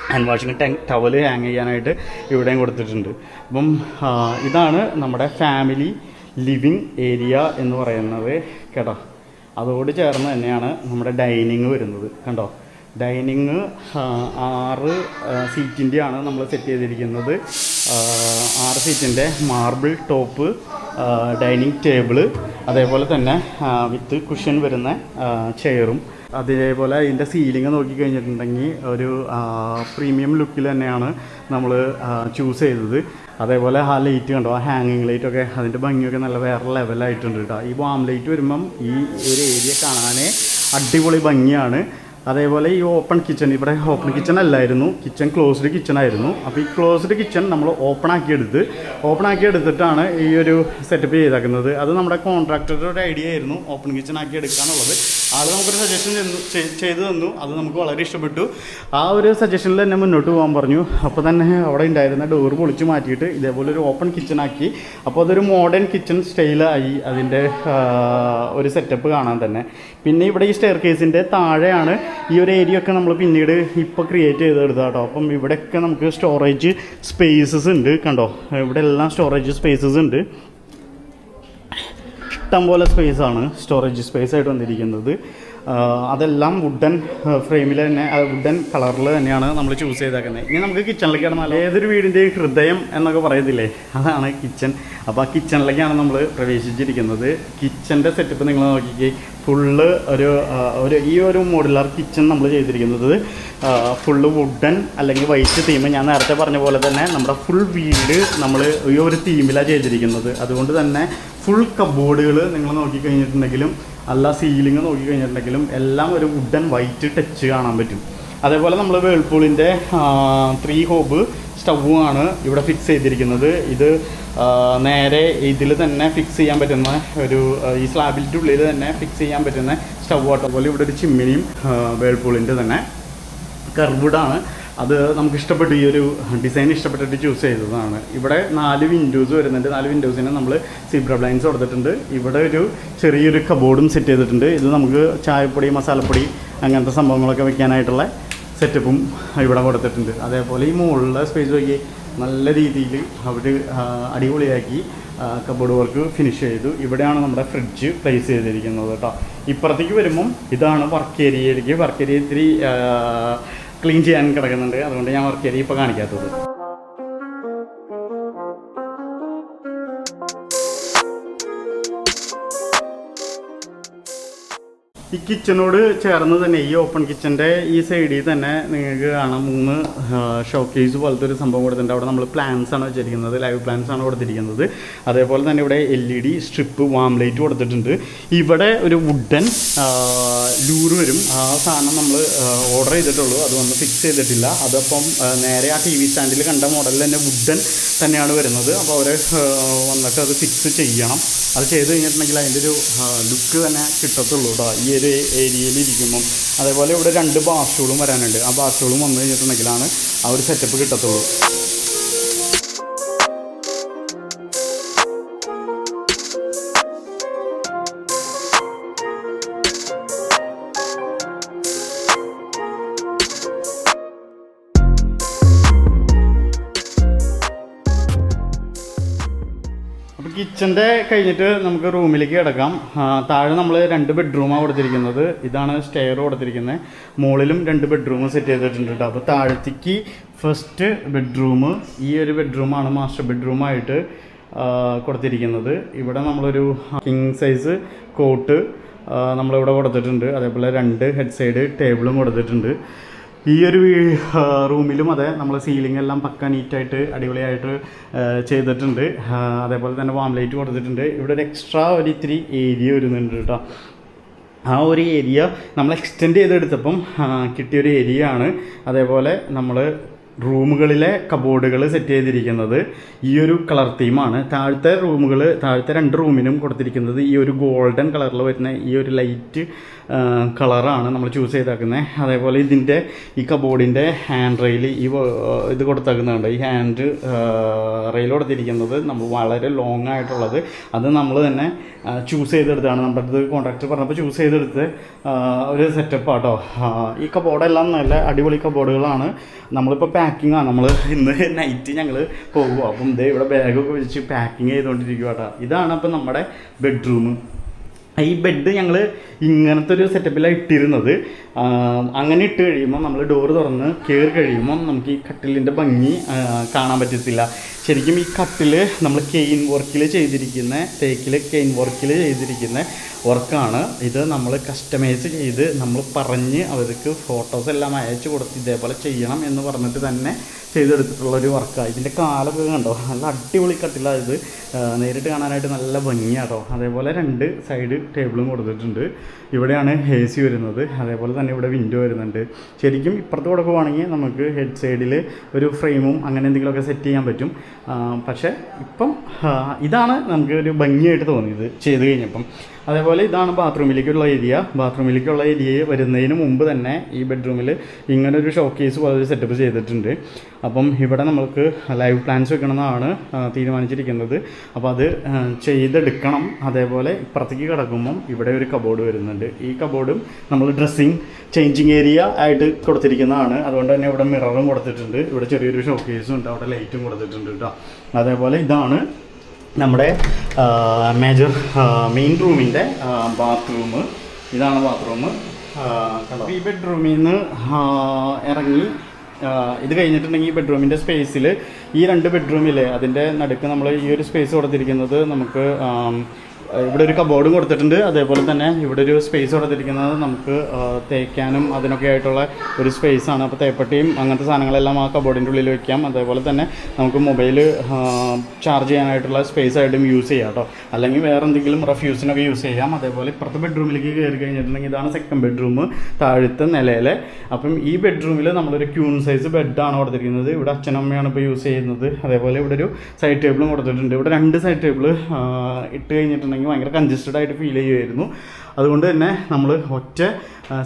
ഹാൻഡ് വാഷിങ് ടവൽ ഹാങ് ചെയ്യാനായിട്ട് ഇവിടെയും കൊടുത്തിട്ടുണ്ട്. അപ്പം ഇതാണ് നമ്മുടെ ഫാമിലി ലിവിങ് ഏരിയ എന്ന് പറയുന്നത് കേട്ടോ. അതോട് ചേർന്ന് തന്നെയാണ് നമ്മുടെ ഡൈനിങ് വരുന്നത്. കണ്ടോ, ഡൈനിങ് 6 സീറ്റിൻ്റെയാണ് നമ്മൾ സെറ്റ് ചെയ്തിരിക്കുന്നത്. 6 സീറ്റിൻ്റെ മാർബിൾ ടോപ്പ് ഡൈനിങ് ടേബിള്, അതേപോലെ തന്നെ വിത്ത് കുഷൻ വരുന്ന ചെയറും. അതേപോലെ അതിൻ്റെ സീലിംഗ് നോക്കിക്കഴിഞ്ഞിട്ടുണ്ടെങ്കിൽ ഒരു പ്രീമിയം ലുക്കിൽ തന്നെയാണ് നമ്മൾ ചൂസ് ചെയ്തത്. അതേപോലെ ആ ലൈറ്റ് കണ്ടോ, ആ ഹാങ്ങിങ് ലൈറ്റൊക്കെ അതിൻ്റെ ഭംഗിയൊക്കെ നല്ല വേറെ ലെവലായിട്ടുണ്ട് കേട്ടോ. ഈ വാം ലൈറ്റ് വരുമ്പം ഈ ഒരു ഏരിയ കാണാനേ അടിപൊളി ഭംഗിയാണ്. അതേപോലെ ഈ ഓപ്പൺ കിച്ചൺ, ഇവിടെ ഓപ്പൺ കിച്ചൺ അല്ലായിരുന്നു, കിച്ചൺ ക്ലോസ്ഡ് കിച്ചൺ ആയിരുന്നു. അപ്പോൾ ഈ ക്ലോസ്ഡ് കിച്ചൺ നമ്മൾ ഓപ്പൺ ആക്കി എടുത്തിട്ടാണ് ഈ ഒരു സെറ്റപ്പ് ചെയ്തേക്കുന്നത്. അത് നമ്മുടെ കോൺട്രാക്ടറുടെ ഒരു ഐഡിയ ആയിരുന്നു, ഓപ്പൺ കിച്ചൺ ആക്കി എടുക്കാന്നുള്ളത്. ആൾ നമുക്കൊരു സജഷൻ ചെയ്തു തന്നു. അത് നമുക്ക് വളരെ ഇഷ്ടപ്പെട്ടു. ആ ഒരു സജഷനിൽ തന്നെ മുന്നോട്ട് പോകാൻ പറഞ്ഞു. അപ്പോൾ തന്നെ അവിടെ ഉണ്ടായിരുന്ന ഡോർ പൊളിച്ച് മാറ്റിയിട്ട് ഇതേപോലെ ഒരു ഓപ്പൺ കിച്ചൺ ആക്കി. അപ്പോൾ അതൊരു മോഡേൺ കിച്ചൺ സ്റ്റൈലായി അതിൻ്റെ ഒരു സെറ്റപ്പ് കാണാൻ തന്നെ. പിന്നെ ഇവിടെ ഈ സ്റ്റെയർ കേസിൻ്റെ താഴെയാണ് ഈ ഒരു ഏരിയ ഒക്കെ നമ്മൾ പിന്നീട് ഇപ്പോൾ ക്രിയേറ്റ് ചെയ്തെടുത്താൽ കേട്ടോ. അപ്പം ഇവിടെയൊക്കെ നമുക്ക് സ്റ്റോറേജ് സ്പേസസ് ഉണ്ട്, കണ്ടോ, ഇവിടെ എല്ലാം സ്റ്റോറേജ് സ്പേസസ് ഉണ്ട്. ഇഷ്ടംപോലെ സ്പേസാണ് സ്റ്റോറേജ് സ്പേസ് ആയിട്ട് വന്നിരിക്കുന്നത്. അതെല്ലാം വുഡൻ ഫ്രെയിമിൽ തന്നെ, വുഡൻ കളറിൽ തന്നെയാണ് നമ്മൾ ചൂസ് ചെയ്തേക്കുന്നത്. ഇനി നമുക്ക് കിച്ചണിലേക്ക് കിടന്നാൽ ഏതൊരു വീടിൻ്റെ ഹൃദയം എന്നൊക്കെ പറയത്തില്ലേ, അതാണ് കിച്ചൺ. അപ്പോൾ ആ കിച്ചണിലേക്കാണ് നമ്മൾ പ്രവേശിച്ചിരിക്കുന്നത്. കിച്ചൻ്റെ സെറ്റപ്പ് നിങ്ങൾ നോക്കിക്കേ, ഫുള്ള് ഈ ഒരു മോഡുലാർ കിച്ചൺ നമ്മൾ ചെയ്തിരിക്കുന്നത് ഫുള്ള് വുഡൻ അല്ലെങ്കിൽ വൈറ്റ് തീം. ഞാൻ നേരത്തെ പറഞ്ഞ പോലെ തന്നെ നമ്മുടെ ഫുൾ വീട് നമ്മൾ ഈ ഒരു തീമിലാണ് ചെയ്തിരിക്കുന്നത്. അതുകൊണ്ട് തന്നെ ഫുൾ കബോർഡുകൾ നിങ്ങൾ നോക്കിക്കഴിഞ്ഞിട്ടുണ്ടെങ്കിലും അല്ല സീലിംഗ് നോക്കിക്കഴിഞ്ഞിട്ടുണ്ടെങ്കിലും എല്ലാം ഒരു വുഡൻ വൈറ്റ് ടച്ച് കാണാൻ പറ്റും. അതേപോലെ നമ്മൾ വേൾപൂളിൻ്റെ 3 ഹോബ് സ്റ്റൗവാണ് ഇവിടെ ഫിക്സ് ചെയ്തിരിക്കുന്നത്. ഇത് നേരെ ഇതിൽ തന്നെ ഫിക്സ് ചെയ്യാൻ പറ്റുന്ന ഒരു ഈ സ്ലാബിൻ്റെ ഉള്ളിൽ തന്നെ ഫിക്സ് ചെയ്യാൻ പറ്റുന്ന സ്റ്റൗ ആട്ടോ. അതുപോലെ ഇവിടെ ഒരു ചിമ്മിനിയും വേൾപൂളിൻ്റെ തന്നെ കർവ്ഡാണ്. അത് നമുക്ക് ഇഷ്ടപ്പെട്ടു, ഈ ഒരു ഡിസൈൻ ഇഷ്ടപ്പെട്ടിട്ട് ചൂസ് ചെയ്തതാണ്. ഇവിടെ 4 വിൻഡോസ് വരുന്നുണ്ട്. 4 വിൻഡോസിന് നമ്മൾ സീബ്ര ബ്ലൈൻഡ്സ് കൊടുത്തിട്ടുണ്ട്. ഇവിടെ ഒരു ചെറിയൊരു കബോർഡും സെറ്റ് ചെയ്തിട്ടുണ്ട്. ഇത് നമുക്ക് ചായപ്പൊടി, മസാലപ്പൊടി അങ്ങനത്തെ സംഭവങ്ങളൊക്കെ വെക്കാനായിട്ടുള്ള സെറ്റപ്പും ഇവിടെ കൊടുത്തിട്ടുണ്ട്. അതേപോലെ ഈ മുകളിലെ സ്പേസ് നോക്കി നല്ല രീതിയിൽ അവർ അടിപൊളിയാക്കി കബോർഡ് വർക്ക് ഫിനിഷ് ചെയ്തു. ഇവിടെയാണ് നമ്മുടെ ഫ്രിഡ്ജ് പ്ലേസ് ചെയ്തിരിക്കുന്നത് കേട്ടോ. ഇപ്പുറത്തേക്ക് വരുമ്പം ഇതാണ് വർക്ക് ഏരിയയിലേക്ക്. വർക്ക് ഏരിയ ഇത്തിരി ക്ലീൻ ചെയ്യാൻ കിടക്കുന്നുണ്ട്, അതുകൊണ്ട് ഞാൻ വർക്ക് ഏരിയ ഇപ്പോൾ കാണിക്കാത്തത്. ഈ കിച്ചണോട് ചേർന്ന് തന്നെ ഈ ഓപ്പൺ കിച്ചൻ്റെ ഈ സൈഡിൽ തന്നെ നിങ്ങൾക്ക് കാണാം 3 ഷോക്കേസ് പോലത്തെ ഒരു സംഭവം കൊടുത്തിട്ടുണ്ട്. അവിടെ നമ്മൾ പ്ലാൻസ് ആണ് വെച്ചിരിക്കുന്നത്, ലൈവ് പ്ലാൻസ് ആണ് കൊടുത്തിരിക്കുന്നത്. അതേപോലെ തന്നെ ഇവിടെ LED സ്ട്രിപ്പ് വാം ലൈറ്റ് കൊടുത്തിട്ടുണ്ട്. ഇവിടെ ഒരു വുഡൻ ലൂറ് വരും. ആ സാധനം നമ്മൾ ഓർഡർ ചെയ്തിട്ടുള്ളൂ, അത് വന്ന് ഫിക്സ് ചെയ്തിട്ടില്ല. അതപ്പം നേരെ ആ TV സ്റ്റാൻഡിൽ കണ്ട മോഡലിൽ തന്നെ വുഡൻ തന്നെയാണ് വരുന്നത്. അപ്പോൾ അവർ വന്നിട്ട് അത് ഫിക്സ് ചെയ്യണം. അത് ചെയ്ത് കഴിഞ്ഞിട്ടുണ്ടെങ്കിൽ അതിൻ്റെ ഒരു ലുക്ക് തന്നെ കിട്ടത്തുള്ളൂ കേട്ടോ ഈ ഒരു ഏരിയയിൽ ഇരിക്കുമ്പം. അതേപോലെ ഇവിടെ 2 ബാത്റൂമും വരാനുണ്ട്. ആ ബാത്റൂമും വന്നു കഴിഞ്ഞിട്ടുണ്ടെങ്കിലാണ് ആ ഒരു സെറ്റപ്പ് കിട്ടത്തുള്ളൂ. അപ്പോൾ കിച്ചൻ്റെ കഴിഞ്ഞിട്ട് നമുക്ക് റൂമിലേക്ക് കിടക്കാം. താഴെ നമ്മൾ 2 ബെഡ്റൂമാണ് കൊടുത്തിരിക്കുന്നത്. ഇതാണ് സ്റ്റെയർ കൊടുത്തിരിക്കുന്നത്. മുകളിലും 2 ബെഡ്റൂം സെറ്റ് ചെയ്തിട്ടുണ്ട് കേട്ടോ. അപ്പോൾ താഴത്തേക്ക് ഫസ്റ്റ് ബെഡ്റൂം, ഈ ഒരു ബെഡ്റൂമാണ് മാസ്റ്റർ ബെഡ്റൂമായിട്ട് കൊടുത്തിരിക്കുന്നത്. ഇവിടെ നമ്മളൊരു കിങ് സൈസ് കോട്ട് നമ്മളിവിടെ കൊടുത്തിട്ടുണ്ട്. അതേപോലെ 2 ഹെഡ് സൈഡ് ടേബിളും കൊടുത്തിട്ടുണ്ട്. ഈ ഒരു റൂമിലും അതെ, നമ്മൾ സീലിംഗ് എല്ലാം പക്ക നീറ്റായിട്ട് അടിപൊളിയായിട്ട് ചെയ്തിട്ടുണ്ട്. അതേപോലെ തന്നെ വാം ലൈറ്റ് കൊടുത്തിട്ടുണ്ട്. ഇവിടെ ഒരു എക്സ്ട്രാ ഒരു ഇത്തിരി ഏരിയ വരുന്നുണ്ട് കേട്ടോ. ആ ഒരു ഏരിയ നമ്മൾ എക്സ്റ്റെൻഡ് ചെയ്തെടുത്തപ്പം കിട്ടിയൊരു ഏരിയ ആണ്. അതേപോലെ നമ്മൾ റൂമുകളിലെ കബോർഡുകൾ സെറ്റ് ചെയ്തിരിക്കുന്നത് ഈ ഒരു കളർ തീമാണ്. താഴത്തെ 2 റൂമിനും കൊടുത്തിരിക്കുന്നത് ഈ ഒരു ഗോൾഡൻ കളറിൽ വരുന്ന ഈ ഒരു ലൈറ്റ് കളറാണ് നമ്മൾ ചൂസ് ചെയ്തേക്കുന്നത്. അതേപോലെ ഇതിൻ്റെ ഈ കബോർഡിൻ്റെ ഹാൻഡ് റെയിൽ ഇത് കൊടുത്തേക്കുന്നുണ്ട്. ഈ ഹാൻഡ് റെയിൽ കൊടുത്തിരിക്കുന്നത് നമ്മൾ വളരെ ലോങ് ആയിട്ടുള്ളത് അത് നമ്മൾ തന്നെ ചൂസ് ചെയ്തെടുത്താണ്. നമ്മുടെ അടുത്ത് കോൺട്രാക്ടർ പറഞ്ഞപ്പോൾ ചൂസ് ചെയ്തെടുത്ത് ഒരു സെറ്റപ്പ് ആട്ടോ. ഈ കബോർഡെല്ലാം നല്ല അടിപൊളി കബോർഡുകളാണ്. നമ്മളിപ്പോൾ പാക്കിംഗ് ആണ്, നമ്മൾ ഇന്ന് നൈറ്റ് ഞങ്ങൾ പോകുക. അപ്പം ഇതേ ഇവിടെ ബാഗൊക്കെ വെച്ച് പാക്കിങ് ചെയ്തുകൊണ്ടിരിക്കുക കേട്ടോ. ഇതാണ് അപ്പം നമ്മുടെ ബെഡ്റൂം. ഈ ബെഡ് ഞങ്ങൾ ഇങ്ങനത്തെ ഒരു സെറ്റപ്പിലാണ് ഇട്ടിരുന്നത്. അങ്ങനെ ഇട്ട് കഴിയുമ്പോൾ നമ്മൾ ഡോറ് തുറന്ന് കയറി കഴിയുമ്പം നമുക്ക് ഈ കട്ടിലിൻ്റെ ഭംഗി കാണാൻ പറ്റത്തില്ല. ശരിക്കും ഈ കട്ടിൽ നമ്മൾ കെയിൻ വർക്കിൽ ചെയ്തിരിക്കുന്ന തേക്കിൽ കെയിൻ വർക്കിൽ ചെയ്തിരിക്കുന്ന വർക്കാണ്. ഇത് നമ്മൾ കസ്റ്റമൈസ് ചെയ്ത് നമ്മൾ പറഞ്ഞ് അവർക്ക് ഫോട്ടോസ് എല്ലാം അയച്ചു കൊടുത്ത് ഇതേപോലെ ചെയ്യണം എന്ന് പറഞ്ഞിട്ട് തന്നെ ചെയ്തെടുത്തിട്ടുള്ളൊരു വർക്കാണ്. ഇതിൻ്റെ കാലൊക്കെ കണ്ടോ, നല്ല അടിപൊളി കട്ടിലാണ്. ഇത് നേരിട്ട് കാണാനായിട്ട് നല്ല ഭംഗിയാട്ടോ. അതേപോലെ 2 സൈഡ് ടേബിളും കൊടുത്തിട്ടുണ്ട്. ഇവിടെയാണ് AC വരുന്നത്. അതേപോലെ തന്നെ ഇവിടെ വിൻഡോ വരുന്നുണ്ട്. ശരിക്കും ഇപ്പുറത്ത് കൊടുക്കുവാണെങ്കിൽ നമുക്ക് ഹെഡ് സൈഡിൽ ഒരു ഫ്രെയിമും അങ്ങനെ എന്തെങ്കിലുമൊക്കെ സെറ്റ് ചെയ്യാൻ പറ്റും. പക്ഷേ ഇപ്പം ഇതാണ് നമുക്ക് ഒരു ഭംഗിയായിട്ട് തോന്നിയത് ചെയ്ത് കഴിഞ്ഞപ്പം. അതേപോലെ ഇതാണ് ബാത്റൂമിലേക്കുള്ള ഏരിയ വരുന്നതിന് മുമ്പ് തന്നെ ഈ ബെഡ്റൂമിൽ ഇങ്ങനൊരു ഷോക്കേസ് പോലെ ഒരു സെറ്റപ്പ് ചെയ്തിട്ടുണ്ട്. അപ്പം ഇവിടെ നമുക്ക് ലൈവ് പ്ലാന്റ്സ് വെക്കണമെന്നാണ് തീരുമാനിച്ചിരിക്കുന്നത്. അപ്പോൾ അത് ചെയ്തെടുക്കണം. അതേപോലെ ഇപ്പുറത്തേക്ക് കിടക്കുമ്പം ഇവിടെ ഒരു കബോർഡ് വരുന്നുണ്ട്. ഈ കബോർഡും നമ്മൾ ഡ്രസ്സിങ് ചേഞ്ചിങ് ഏരിയ ആയിട്ട് കൊടുത്തിരിക്കുന്നതാണ്. അതുകൊണ്ട് തന്നെ ഇവിടെ മിററും കൊടുത്തിട്ടുണ്ട്. ഇവിടെ ചെറിയൊരു ഷോക്കേസും ഉണ്ട്, അവിടെ ലൈറ്റും കൊടുത്തിട്ടുണ്ട് കേട്ടോ. അതേപോലെ ഇതാണ് നമ്മുടെ മേജർ മെയിൻ റൂമിൻ്റെ ബാത്റൂം. ഇതാണ് ബാത്റൂം. ഈ ബെഡ്റൂമിൽ നിന്ന് ഇറങ്ങി ഇത് കഴിഞ്ഞിട്ടുണ്ടെങ്കിൽ ഈ ബെഡ്റൂമിൻ്റെ സ്പേസിൽ ഈ 2 ബെഡ്റൂമില്ലേ അതിൻ്റെ നടുക്ക് നമ്മൾ ഈ ഒരു സ്പേസ് കൊടുത്തിരിക്കുന്നത് നമുക്ക് ഇവിടെ ഒരു കബോർഡും കൊടുത്തിട്ടുണ്ട്. അതേപോലെ തന്നെ ഇവിടെ ഒരു സ്പേസ് കൊടുത്തിരിക്കുന്നത് നമുക്ക് തേക്കാനും അതിനൊക്കെ ആയിട്ടുള്ള ഒരു സ്പേസാണ്. അപ്പോൾ തേപ്പട്ടിയും അങ്ങനത്തെ സാധനങ്ങളെല്ലാം ആ കബോർഡിൻ്റെ ഉള്ളിൽ വയ്ക്കാം. അതേപോലെ തന്നെ നമുക്ക് മൊബൈൽ ചാർജ് ചെയ്യാനായിട്ടുള്ള സ്പേസ് ആയിട്ടും യൂസ് ചെയ്യാം കേട്ടോ. അല്ലെങ്കിൽ വേറെ എന്തെങ്കിലും റെഫ്യൂസിനൊക്കെ യൂസ് ചെയ്യാം. അതേപോലെ ഇപ്പുറത്തെ ബെഡ്റൂമിലേക്ക് കയറി കഴിഞ്ഞിട്ടുണ്ടെങ്കിൽ ഇതാണ് സെക്കൻഡ് ബെഡ്റൂം, താഴത്തെ നിലയിൽ. അപ്പം ഈ ബെഡ്റൂമിൽ നമ്മളൊരു ക്യൂൺ സൈസ് ബെഡാണ് കൊടുത്തിരിക്കുന്നത്. ഇവിടെ അച്ഛനമ്മയാണ് ഇപ്പോൾ യൂസ് ചെയ്യുന്നത്. അതേപോലെ ഇവിടെ ഒരു സൈഡ് ടേബിളും കൊടുത്തിട്ടുണ്ട്. ഇവിടെ 2 സൈഡ് ടേബിൾ ഇട്ട് കഴിഞ്ഞിട്ടുണ്ടെങ്കിൽ ഭയങ്കര കൺജസ്റ്റഡ് ആയിട്ട് ഫീൽ ചെയ്യുമായിരുന്നു. അതുകൊണ്ട് തന്നെ നമ്മൾ ഒറ്റ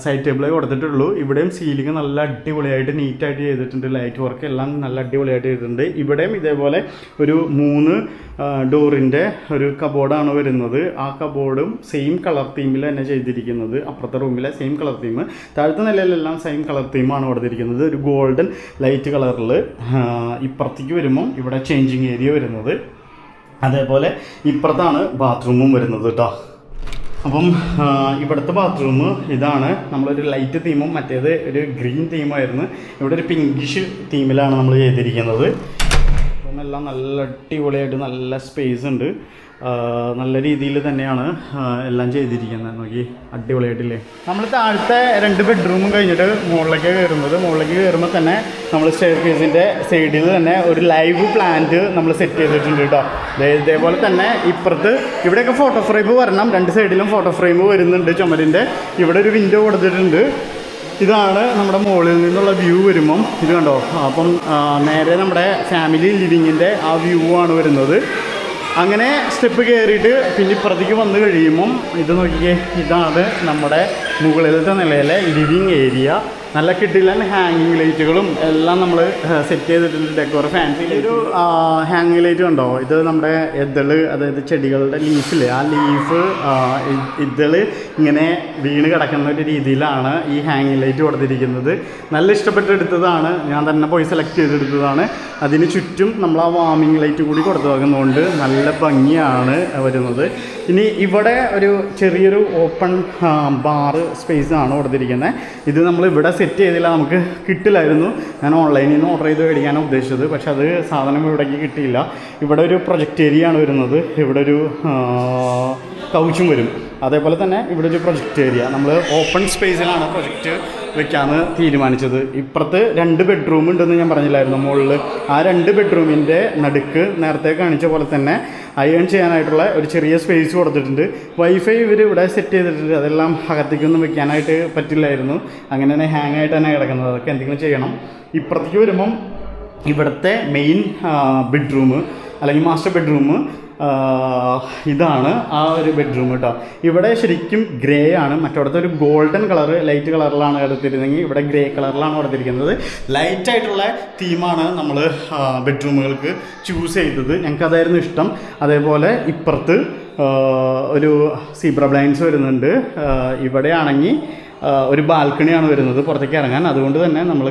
സൈഡ് ടേബിളേ കൊടുത്തിട്ടുള്ളൂ. ഇവിടെയും സീലിംഗ് നല്ല അടിപൊളിയായിട്ട് നീറ്റായിട്ട് ചെയ്തിട്ടുണ്ട്. ലൈറ്റ് വർക്ക് എല്ലാം നല്ല അടിപൊളിയായിട്ട് ചെയ്തിട്ടുണ്ട്. ഇവിടെയും ഇതേപോലെ ഒരു 3 ഡോറിൻ്റെ ഒരു കബോർഡാണ് വരുന്നത്. ആ കബോർഡും സെയിം കളർ തീമിൽ തന്നെ ചെയ്തിരിക്കുന്നത്. അപ്പുറത്തെ റൂമിലെ സെയിം കളർ തീം, താഴത്തെ നിലയിലെല്ലാം സെയിം കളർ തീമാണ് കൊടുത്തിരിക്കുന്നത്. ഒരു ഗോൾഡൻ ലൈറ്റ് കളറിൽ. ഇപ്പുറത്തേക്ക് വരുമ്പം ഇവിടെ ചേഞ്ചിങ് ഏരിയ വരുന്നത്. അതേപോലെ ഇപ്പുറത്താണ് ബാത്റൂമും വരുന്നത് കേട്ടോ. അപ്പം ഇവിടുത്തെ ബാത്റൂം ഇതാണ്. നമ്മളൊരു ലൈറ്റ് തീമും മറ്റേത് ഒരു ഗ്രീൻ തീമായിരുന്നു. ഇവിടെ ഒരു പിങ്കിഷ് തീമിലാണ് നമ്മൾ ചെയ്തിരിക്കുന്നത്. അപ്പം എല്ലാം നല്ല അടിപൊളിയായിട്ട് നല്ല സ്പേസ് ഉണ്ട്. നല്ല രീതിയിൽ തന്നെയാണ് എല്ലാം ചെയ്തിരിക്കുന്നത്. നോക്കി അടിപൊളിയായിട്ടില്ലേ. നമ്മൾ താഴത്തെ 2 ബെഡ്റൂമും കഴിഞ്ഞിട്ട് മുകളിലേക്ക് കയറുമ്പോൾ തന്നെ നമ്മൾ സ്റ്റെയർകേസിൻ്റെ സൈഡിൽ തന്നെ ഒരു ലൈവ് പ്ലാന്റ് നമ്മൾ സെറ്റ് ചെയ്തിട്ടുണ്ട് കേട്ടോ. ഇതേപോലെ തന്നെ ഇപ്പുറത്ത് ഇവിടെയൊക്കെ ഫോട്ടോ ഫ്രെയിം വരണം. 2 സൈഡിലും ഫോട്ടോ ഫ്രെയിം വരുന്നുണ്ട് ചുമരിൻ്റെ. ഇവിടെ ഒരു വിൻഡോ കൊടുത്തിട്ടുണ്ട്. ഇതാണ് നമ്മുടെ മുകളിൽ നിന്നുള്ള വ്യൂ വരുമ്പം ഇത് കണ്ടോ. അപ്പം നേരെ നമ്മുടെ ഫാമിലി ലിവിങ്ങിൻ്റെ ആ വ്യൂ ആണ് വരുന്നത്. അങ്ങനെ സ്റ്റെപ്പ് കയറിയിട്ട് പിന്നെ ഇപ്പുറത്തേക്ക് വന്നു കഴിയുമ്പം ഇത് നോക്കിയേ, ഇതാണ് നമ്മുടെ മുകളിലത്തെ നിലയിലെ ലിവിങ് ഏരിയ. നല്ല കിട്ടില്ല ഹാങ്ങിങ് ലൈറ്റുകളും എല്ലാം നമ്മൾ സെറ്റ് ചെയ്തിട്ടുണ്ട്. ഡെക്കോർ ഫാൻസി ഒരു ഹാങ്ങിങ് ലൈറ്റ് കണ്ടോ. ഇത് നമ്മുടെ ഇതള്, അതായത് ചെടികളുടെ ലീഫില്ലേ, ആ ലീഫ് ഇതള് ഇങ്ങനെ വീണ് കിടക്കുന്ന ഒരു രീതിയിലാണ് ഈ ഹാങ്ങിങ് ലൈറ്റ് കൊടുത്തിരിക്കുന്നത്. നല്ല ഇഷ്ടപ്പെട്ടെടുത്തതാണ്. ഞാൻ തന്നെ പോയി സെലക്ട് ചെയ്തെടുത്തതാണ്. അതിന് ചുറ്റും നമ്മൾ ആ വാമിങ് ലൈറ്റ് കൂടി കൊടുത്തു നോക്കുന്നതുകൊണ്ട് നല്ല ഭംഗിയാണ് വരുന്നത്. ഇനി ഇവിടെ ഒരു ചെറിയൊരു ഓപ്പൺ ബാർ സ്പേസ് ആണ് കൊടുത്തിരിക്കുന്നത്. ഇത് നമ്മൾ ഇവിടെ സെറ്റ് ചെയ്തില്ല, നമുക്ക് കിട്ടില്ലായിരുന്നു. ഞാൻ ഓൺലൈനിൽ നിന്ന് ഓർഡർ ചെയ്ത് മേടിക്കാനാണ് ഉദ്ദേശിച്ചത്. പക്ഷെ അത് സാധനം ഇവിടേക്ക് കിട്ടിയില്ല. ഇവിടെ ഒരു പ്രൊജക്റ്റ് ഏരിയ ആണ് വരുന്നത്. ഇവിടെ ഒരു കൗച്ചും വരും. അതേപോലെ തന്നെ ഇവിടെ ഒരു പ്രൊജക്റ്റ് ഏരിയ. നമ്മൾ ഓപ്പൺ സ്പേസിലാണ് പ്രൊജക്റ്റ് വെക്കാമെന്ന് തീരുമാനിച്ചത്. ഇപ്പുറത്ത് 2 ബെഡ്റൂം ഉണ്ടെന്ന് ഞാൻ പറഞ്ഞില്ലായിരുന്നു മുകളിൽ. ആ 2 ബെഡ്റൂമിൻ്റെ നടുക്ക് നേരത്തെ കാണിച്ച പോലെ തന്നെ അയൺ ചെയ്യാനായിട്ടുള്ള ഒരു ചെറിയ സ്പേസ് കൊടുത്തിട്ടുണ്ട്. വൈഫൈ ഇവർ ഇവിടെ സെറ്റ് ചെയ്തിട്ടുണ്ട്. അതെല്ലാം അകത്തേക്കൊന്നും വെക്കാനായിട്ട് പറ്റില്ലായിരുന്നു. അങ്ങനെ തന്നെ ഹാങ് ആയിട്ട് തന്നെ കിടക്കുന്നത്. അതൊക്കെ എന്തെങ്കിലും ചെയ്യണം. ഇപ്പുറത്തേക്ക് വരുമ്പം ഇവിടുത്തെ മെയിൻ ബെഡ്റൂം അല്ലെങ്കിൽ മാസ്റ്റർ ബെഡ്റൂം ഇതാണ് ആ ഒരു ബെഡ്റൂം കേട്ടോ. ഇവിടെ ശരിക്കും ഗ്രേ ആണ്. മറ്റവിടുത്തെ ഒരു ഗോൾഡൻ കളറ് ലൈറ്റ് കളറിലാണ് എടുത്തിരുന്നെങ്കിൽ ഇവിടെ ഗ്രേ കളറിലാണ് കൊടുത്തിരിക്കുന്നത്. ലൈറ്റായിട്ടുള്ള തീമാണ് നമ്മൾ ബെഡ്റൂമുകൾക്ക് ചൂസ് ചെയ്തത്. ഞങ്ങൾക്കതായിരുന്നു ഇഷ്ടം. അതേപോലെ ഇപ്പുറത്ത് ഒരു സീബ്ര ബ്ലൈൻഡ്സ് വരുന്നുണ്ട്. ഇവിടെയാണെങ്കിൽ ഒരു ബാൽക്കണിയാണ് വരുന്നത് പുറത്തേക്ക് ഇറങ്ങാൻ. അതുകൊണ്ട് തന്നെ നമ്മൾ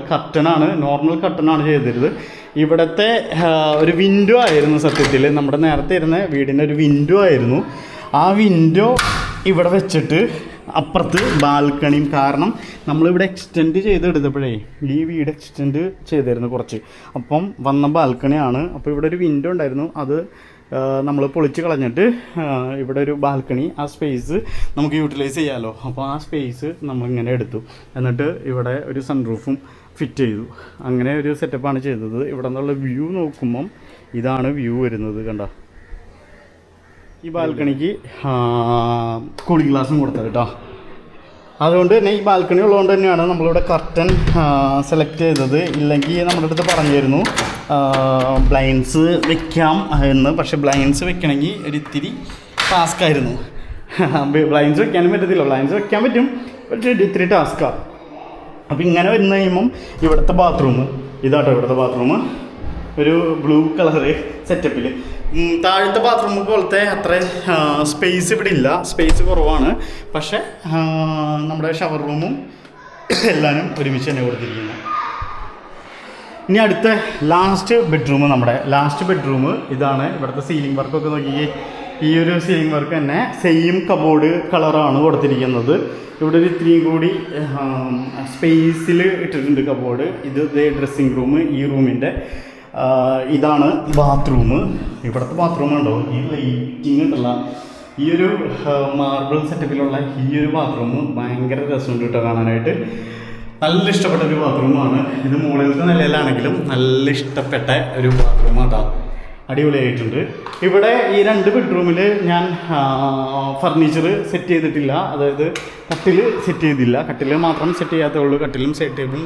നോർമൽ കർട്ടനാണ് ചെയ്തിരുന്നത്. ഇവിടുത്തെ ഒരു വിൻഡോ ആയിരുന്നു സത്യത്തിൽ. നമ്മുടെ നേരത്തെ ഇരുന്ന വീടിൻ്റെ ഒരു വിൻഡോ ആയിരുന്നു. ആ വിൻഡോ ഇവിടെ വെച്ചിട്ട് അപ്പുറത്ത് ബാൽക്കണിയും. കാരണം നമ്മളിവിടെ എക്സ്റ്റെൻഡ് ചെയ്തെടുത്തപ്പോഴേ ഈ വീട് എക്സ്റ്റെൻഡ് ചെയ്തിരുന്നു കുറച്ച്. അപ്പം വന്ന ബാൽക്കണിയാണ്. അപ്പോൾ ഇവിടെ ഒരു വിൻഡോ ഉണ്ടായിരുന്നു. അത് നമ്മൾ പൊളിച്ച് കളഞ്ഞിട്ട് ഇവിടെ ഒരു ബാൽക്കണി, ആ സ്പേസ് നമുക്ക് യൂട്ടിലൈസ് ചെയ്യാമല്ലോ. അപ്പോൾ ആ സ്പേസ് നമ്മളിങ്ങനെ എടുത്തു. എന്നിട്ട് ഇവിടെ ഒരു സൺറൂഫും ഫിറ്റ് ചെയ്തു. അങ്ങനെ ഒരു സെറ്റപ്പാണ് ചെയ്തത്. ഇവിടെ നിന്നുള്ള വ്യൂ നോക്കുമ്പം ഇതാണ് വ്യൂ വരുന്നത്. കണ്ടോ, ഈ ബാൽക്കണിക്ക് കൂളിംഗ് ഗ്ലാസും കൊടുത്തത് കേട്ടോ. അതുകൊണ്ട് തന്നെ ഈ ബാൽക്കണി ഉള്ളതുകൊണ്ട് തന്നെയാണ് നമ്മളിവിടെ കർട്ടൻ സെലക്ട് ചെയ്തത്. ഇല്ലെങ്കിൽ നമ്മുടെ അടുത്ത് പറഞ്ഞിരുന്നു ബ്ലൈൻഡ്സ് വെക്കാം എന്ന്. പക്ഷേ ബ്ലൈൻഡ്സ് വെക്കണമെങ്കിൽ ഒരിത്തിരി ടാസ്ക് ആയിരുന്നു. ബ്ലൈൻഡ്സ് വെക്കാനും പറ്റത്തില്ല. ബ്ലൈൻഡ്സ് വെക്കാൻ പറ്റും, പക്ഷേ ഇത്തിരി ടാസ്ക്കാണ്. അപ്പോൾ ഇങ്ങനെ വന്നു കഴിയുമ്പം ഇവിടുത്തെ ബാത്റൂം ഇതാട്ടോ. ഇവിടുത്തെ ബാത്റൂം ഒരു ബ്ലൂ കളറ് സെറ്റപ്പിൽ. താഴത്തെ ബാത്റൂം പോലത്തെ അത്ര സ്പേസ് ഇവിടെ ഇല്ല, സ്പേസ് കുറവാണ്. പക്ഷേ നമ്മുടെ ഷവർ റൂമും എല്ലാവരും ഒരുമിച്ച് തന്നെ കൊടുത്തിരിക്കുന്നു. ഇനി അടുത്ത ലാസ്റ്റ് ബെഡ്റൂം, നമ്മുടെ ലാസ്റ്റ് ബെഡ്റൂം ഇതാണ്. ഇവിടുത്തെ സീലിംഗ് വർക്കൊക്കെ നോക്കിയേ, ഈ ഒരു സീലിംഗ് വർക്ക് തന്നെ സെയിം കബോർഡ് കളറാണ് കൊടുത്തിരിക്കുന്നത്. ഇവിടെ ഒരു ഇത്രയും കൂടി സ്പേസിൽ ഇട്ടിട്ടുണ്ട് കബോർഡ്. ഇത് ഡ്രസ്സിങ് റൂം. ഈ റൂമിൻ്റെ ഇതാണ് ബാത്റൂം. ഇവിടുത്തെ ബാത്റൂം ഉണ്ടോ, ഈ ലൈറ്റിങ് ഉണ്ടല്ല, ഈ ഒരു മാർബിൾ സെറ്റപ്പിലുള്ള ഈ ഒരു ബാത്റൂം ഭയങ്കര രസമുണ്ട് കേട്ടോ കാണാനായിട്ട്. നല്ല ഇഷ്ടപ്പെട്ട ഒരു ബാത്റൂമാണ് ഇത്. മുകളിലത്തെ നിലയിലാണെങ്കിലും നല്ല ഇഷ്ടപ്പെട്ട ഒരു ബാത്റൂമാണ് കേട്ടോ. അടിപൊളിയായിട്ടുണ്ട്. ഇവിടെ ഈ 2 ബെഡ്റൂമിൽ ഞാൻ ഫർണിച്ചർ സെറ്റ് ചെയ്തിട്ടില്ല, അതായത് കട്ടിൽ സെറ്റ് ചെയ്തില്ല. കട്ടിൽ മാത്രം സെറ്റ് ചെയ്യാത്തുള്ളൂ. കട്ടിലും സെറ്റ് ടേബിളും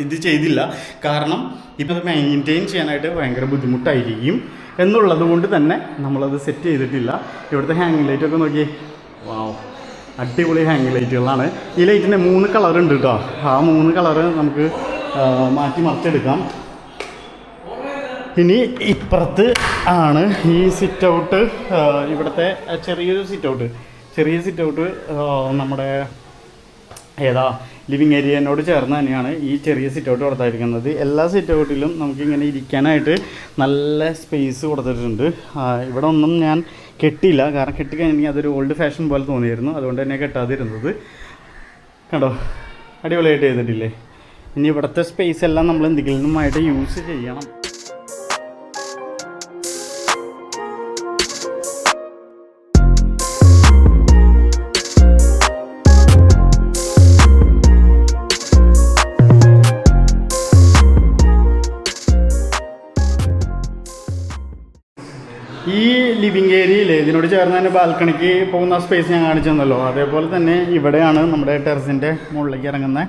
ഇത് ചെയ്തില്ല. കാരണം ഇപ്പം അത് മെയിൻറ്റെയിൻ ചെയ്യാനായിട്ട് ഭയങ്കര ബുദ്ധിമുട്ടായിരിക്കും എന്നുള്ളത് കൊണ്ട് തന്നെ നമ്മളത് സെറ്റ് ചെയ്തിട്ടില്ല. ഇവിടുത്തെ ഹാങ്ങിങ് ലൈറ്റൊക്കെ നോക്കി, വാവ്, അടിപൊളി ഹാങ്ങിങ് ലൈറ്റുകളാണ്. ഈ ലൈറ്റിന് 3 കളറുണ്ട് കേട്ടോ. ആ 3 കളറ് നമുക്ക് മാറ്റി മറിച്ചെടുക്കാം. ഇനി ഇപ്പുറത്ത് ആണ് ഈ സിറ്റ് ഔട്ട്. ഇവിടുത്തെ ചെറിയ സിറ്റ് ഔട്ട് നമ്മുടെ ഏതാ ലിവിങ് ഏരിയനോട് ചേർന്ന് തന്നെയാണ് ഈ ചെറിയ സിറ്റ് ഔട്ട് കൊടുത്തായിരിക്കുന്നത്. എല്ലാ സിറ്റ് ഔട്ടിലും നമുക്കിങ്ങനെ ഇരിക്കാനായിട്ട് നല്ല സ്പേസ് കൊടുത്തിട്ടുണ്ട്. ഇവിടെ ഒന്നും ഞാൻ കെട്ടിയില്ല, കാരണം കെട്ടിക്കഴിഞ്ഞെങ്കിൽ അതൊരു ഓൾഡ് ഫാഷൻ പോലെ തോന്നിയായിരുന്നു. അതുകൊണ്ട് തന്നെ കെട്ടാതിരുന്നത്. കണ്ടോ, അടിപൊളിയായിട്ട് ചെയ്തിട്ടില്ലേ. ഇനി ഇവിടുത്തെ സ്പേസ് എല്ലാം നമ്മൾ എന്തെങ്കിലുമായിട്ട് യൂസ് ചെയ്യണം. ഈ ലിവിങ് ഏരിയയിൽ ഇതിനോട് ചേർന്ന് തന്നെ ബാൽക്കണിക്ക് പോകുന്ന സ്പേസ് ഞാൻ കാണിച്ചു തന്നല്ലോ, അതേപോലെ തന്നെ ഇവിടെയാണ് നമ്മുടെ ടെറസിൻ്റെ മുകളിലേക്ക് ഇറങ്ങുന്ന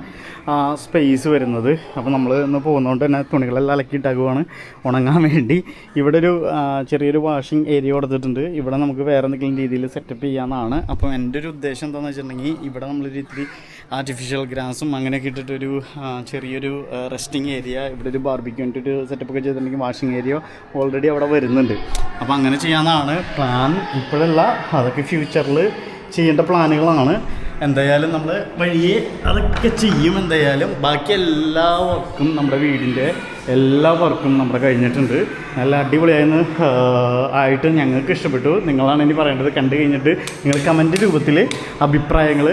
സ്പേസ് വരുന്നത്. അപ്പോൾ നമ്മൾ ഇന്ന് പോകുന്നതുകൊണ്ട് തന്നെ തുണികളെല്ലാം അലക്കിയിട്ടാകുവാണ് ഉണങ്ങാൻ വേണ്ടി. ഇവിടെ ഒരു ചെറിയൊരു വാഷിംഗ് ഏരിയ കൊടുത്തിട്ടുണ്ട്. ഇവിടെ നമുക്ക് വേറെ എന്തെങ്കിലും രീതിയിൽ സെറ്റപ്പ് ചെയ്യാമെന്നാണ്. അപ്പോൾ എൻ്റെ ഒരു ഉദ്ദേശം എന്താണെന്ന് വെച്ചിട്ടുണ്ടെങ്കിൽ ഇവിടെ നമ്മളൊരു ഇത്തിരി ആർട്ടിഫിഷ്യൽ ഗ്രാസും അങ്ങനെയൊക്കെ ഇട്ടിട്ടൊരു ചെറിയൊരു റെസ്റ്റിംഗ് ഏരിയ, ഇവിടെ ഒരു ബാർബിക്യൂ വേണ്ടിയിട്ട് സെറ്റപ്പൊക്കെ ചെയ്തിട്ടുണ്ടെങ്കിൽ വാഷിംഗ് ഏരിയ ഓൾറെഡി അവിടെ വരുന്നുണ്ട്. അപ്പോൾ അങ്ങനെ ചെയ്യാമെന്നാണ് പ്ലാൻ. ഇപ്പോഴല്ല, അതൊക്കെ ഫ്യൂച്ചറിൽ ചെയ്യേണ്ട പ്ലാനുകളാണ്. എന്തായാലും നമ്മൾ വഴിയെ അതൊക്കെ ചെയ്യും. എന്തായാലും ബാക്കി എല്ലാ വർക്കും, നമ്മുടെ വീടിൻ്റെ എല്ലാ വർക്കും നമ്മുടെ കഴിഞ്ഞിട്ടുണ്ട്. നല്ല അടിപൊളിയായെന്ന് ആയിട്ട് ഞങ്ങൾക്ക് ഇഷ്ടപ്പെട്ടു. നിങ്ങളാണ് ഇനി പറയേണ്ടത്. കണ്ടു കഴിഞ്ഞിട്ട് നിങ്ങൾ കമൻറ്റ് രൂപത്തിൽ അഭിപ്രായങ്ങൾ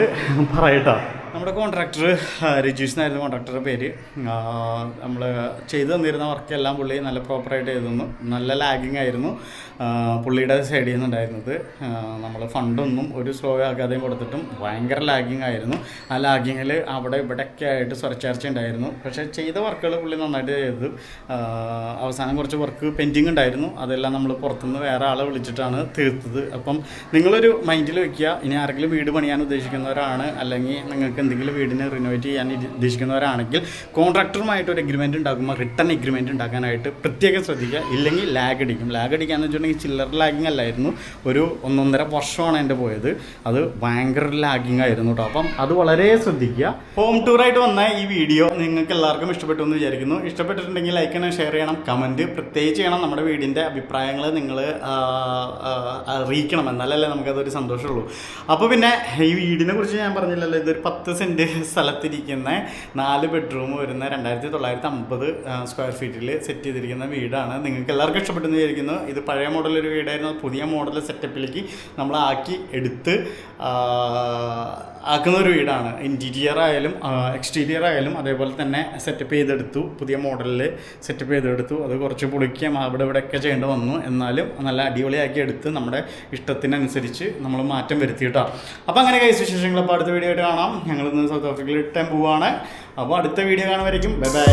പറയട്ടോ. നമ്മുടെ കോൺട്രാക്ടർ രജീഷ് എന്നായിരുന്നു കോൺട്രാക്ടറുടെ പേര്. നമ്മൾ ചെയ്തു തന്നിരുന്ന വർക്കെല്ലാം പുള്ളി നല്ല പ്രോപ്പറായിട്ട് ചെയ്തു. നല്ല ലാഗിങ് ആയിരുന്നു പുള്ളിയുടെ സൈഡിൽ നിന്നുണ്ടായിരുന്നത്. നമ്മൾ ഫണ്ടൊന്നും ഒരു സ്ലോ ആക്കാതെയും കൊടുത്തിട്ടും ഭയങ്കര ലാഗിങ് ആയിരുന്നു. ആ ലാഗിങ്ങിൽ അവിടെ ഇവിടെയൊക്കെ ആയിട്ട് സ്വരച്ചാർച്ച ഉണ്ടായിരുന്നു. പക്ഷേ ചെയ്ത വർക്കുകൾ പുള്ളി നന്നായിട്ട് ചെയ്തു. അവസാനം കുറച്ച് വർക്ക് പെൻഡിങ് ഉണ്ടായിരുന്നു. അതെല്ലാം നമ്മൾ പുറത്തുനിന്ന് വേറെ ആളെ വിളിച്ചിട്ടാണ് തീർത്തത്. അപ്പം നിങ്ങളൊരു മൈൻഡിൽ വയ്ക്കുക, ഇനി ആരെങ്കിലും വീട് പണിയാൻ ഉദ്ദേശിക്കുന്നവരാണ്, അല്ലെങ്കിൽ നിങ്ങൾക്ക് എന്തെങ്കിലും വീടിനെ റിനോവേറ്റ് ചെയ്യാൻ ഉദ്ദേശിക്കുന്നവരാണെങ്കിൽ കോൺട്രാക്ടറുമായിട്ട് ഒരു എഗ്രിമെൻറ്റ് ഉണ്ടാക്കുമ്പോൾ റിട്ടേൺ എഗ്രിമെൻറ്റ് ഉണ്ടാക്കാനായിട്ട് പ്രത്യേകം ശ്രദ്ധിക്കുക. ഇല്ലെങ്കിൽ ലാഗ് അടിക്കാന്ന് വെച്ചിട്ടുണ്ടെങ്കിൽ ചില്ലർ ലാഗിങ് അല്ലായിരുന്നു, ഒരു 1.5 വർഷമാണ് എൻ്റെ പോയത്. അത് ഭയങ്കര ലാഗിങ് ആയിരുന്നു കേട്ടോ. അപ്പം അത് വളരെ ശ്രദ്ധിക്കുക. ഹോം ടൂറായിട്ട് വന്ന ഈ വീഡിയോ നിങ്ങൾക്ക് എല്ലാവർക്കും ഇഷ്ടപ്പെട്ടു എന്ന് വിചാരിക്കുന്നു. ഇഷ്ടപ്പെട്ടിട്ടുണ്ടെങ്കിൽ ലൈക്ക് ചെയ്യണം, ഷെയർ ചെയ്യണം, കമൻറ്റ് പ്രത്യേകിച്ച് ചെയ്യണം. നമ്മുടെ വീടിൻ്റെ അഭിപ്രായങ്ങൾ നിങ്ങൾ അറിയിക്കണം, എന്നാലല്ലേ നമുക്കതൊരു സന്തോഷമുള്ളൂ. അപ്പോൾ പിന്നെ ഈ വീടിനെ കുറിച്ച് ഞാൻ പറഞ്ഞില്ലല്ലോ, ഇതൊരു 10 സെൻറ്റ് സ്ഥലത്തിരിക്കുന്ന 4 ബെഡ്റൂം വരുന്ന 2950 സ്ക്വയർ ഫീറ്റിൽ സെറ്റ് ചെയ്തിരിക്കുന്ന വീടാണ്. നിങ്ങൾക്ക് എല്ലാവർക്കും ഇഷ്ടപ്പെട്ടെന്ന് വിചാരിക്കുന്നു. ഇത് പഴയ മോഡലൊരു വീടായിരുന്നു. പുതിയ മോഡൽ സെറ്റപ്പിലേക്ക് നമ്മൾ ആക്കുന്ന ഒരു വീടാണ്. ഇൻറ്റീരിയർ ആയാലും എക്സ്റ്റീരിയർ ആയാലും അതേപോലെ തന്നെ സെറ്റപ്പ് ചെയ്തെടുത്തു. പുതിയ മോഡലിൽ സെറ്റപ്പ് ചെയ്തെടുത്തു. അത് കുറച്ച് പൊളിക്കാം അവിടെ ഇവിടെയൊക്കെ ചെയ്യേണ്ടി വന്നു. എന്നാലും നല്ല അടിപൊളിയാക്കി എടുത്ത് നമ്മുടെ ഇഷ്ടത്തിനനുസരിച്ച് നമ്മൾ മാറ്റം വരുത്തിയിട്ടോ. അപ്പോൾ അങ്ങനെ കൈസ് വിശേഷങ്ങൾ അപ്പോൾ അടുത്ത വീഡിയോ ആയിട്ട് കാണാം. ഞങ്ങളിന്ന് സൗത്ത് ആഫ്രിക്കയിൽ പോവുകയാണ്. അപ്പോൾ അടുത്ത വീഡിയോ കാണുമായിരിക്കും. Bye bye.